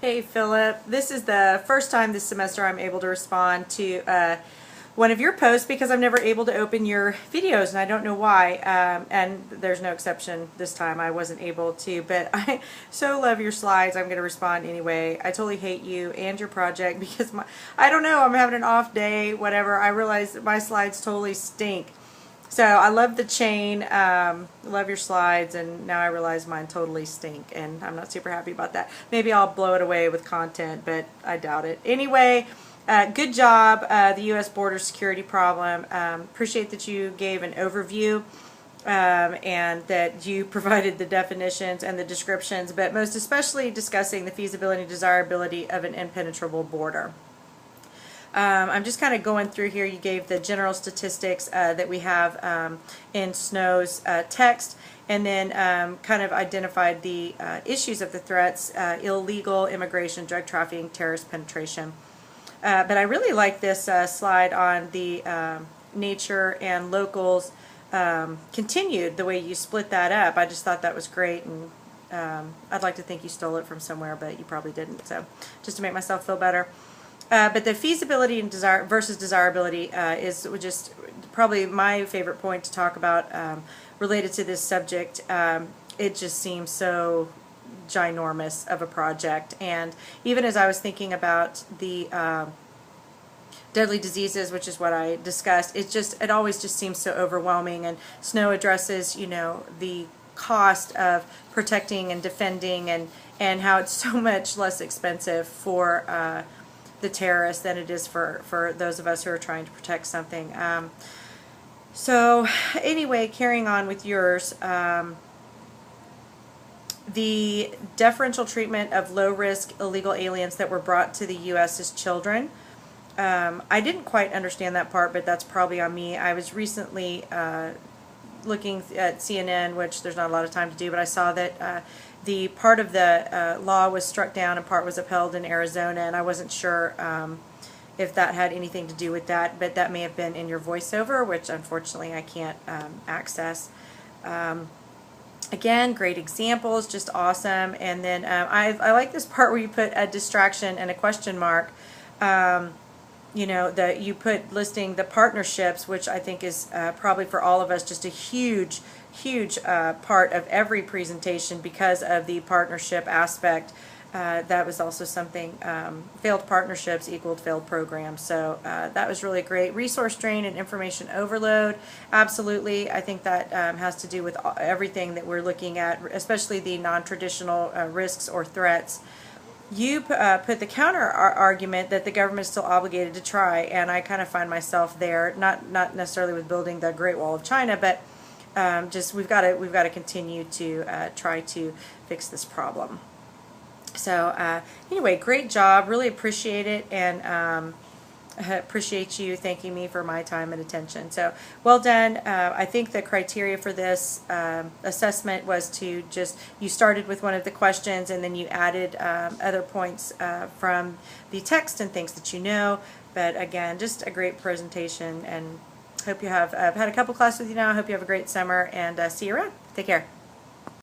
Hey Philip, this is the first time this semester I'm able to respond to one of your posts because I'm never able to open your videos and I don't know why, and there's no exception this time. I wasn't able to, but I so love your slides. I'm going to respond anyway. I totally hate you and your project because I don't know, I'm having an off day, whatever. I realize that my slides totally stink. So I love the chain, love your slides, and now I realize mine totally stink, and I'm not super happy about that. Maybe I'll blow it away with content, but I doubt it. Anyway, good job, the U.S. border security problem. Appreciate that you gave an overview and that you provided the definitions and the descriptions, but most especially discussing the feasibility and desirability of an impenetrable border. I'm just kind of going through here. You gave the general statistics that we have in Snow's text, and then kind of identified the issues of the threats: illegal immigration, drug trafficking, terrorist penetration. But I really like this slide on the nature and locals continued, the way you split that up. I just thought that was great, and I'd like to think you stole it from somewhere, but you probably didn't. So just to make myself feel better. But the feasibility and versus desirability is just probably my favorite point to talk about related to this subject. It just seems so ginormous of a project, and even as I was thinking about the deadly diseases, which is what I discussed, it always just seems so overwhelming. And Snow addresses, you know, the cost of protecting and defending, and how it's so much less expensive for the terrorists than it is for those of us who are trying to protect something. So anyway, carrying on with yours, the deferential treatment of low-risk illegal aliens that were brought to the U.S. as children. I didn't quite understand that part, but that's probably on me. I was recently looking at CNN, which there's not a lot of time to do, but I saw that the part of the law was struck down and part was upheld in Arizona, and I wasn't sure if that had anything to do with that, but that may have been in your voiceover, which unfortunately I can't access. Again, great examples, just awesome. And then I like this part where you put a distraction and a question mark. You know, that you put listing the partnerships, which I think is probably for all of us just a huge part of every presentation because of the partnership aspect. That was also something, failed partnerships equaled failed programs. So that was really great. Resource drain and information overload, absolutely. I think that has to do with everything that we're looking at, especially the non-traditional risks or threats. You put the counter argument that the government is still obligated to try, and I kind of find myself there, not necessarily with building the Great Wall of China, but just we've got to continue to try to fix this problem. So anyway, great job, really appreciate it, and appreciate you thanking me for my time and attention. So well done. I think the criteria for this assessment was to you started with one of the questions and then you added other points from the text and things that you know. But again, just a great presentation, and hope you have, I've had a couple classes with you now. I hope you have a great summer, and see you around. Take care.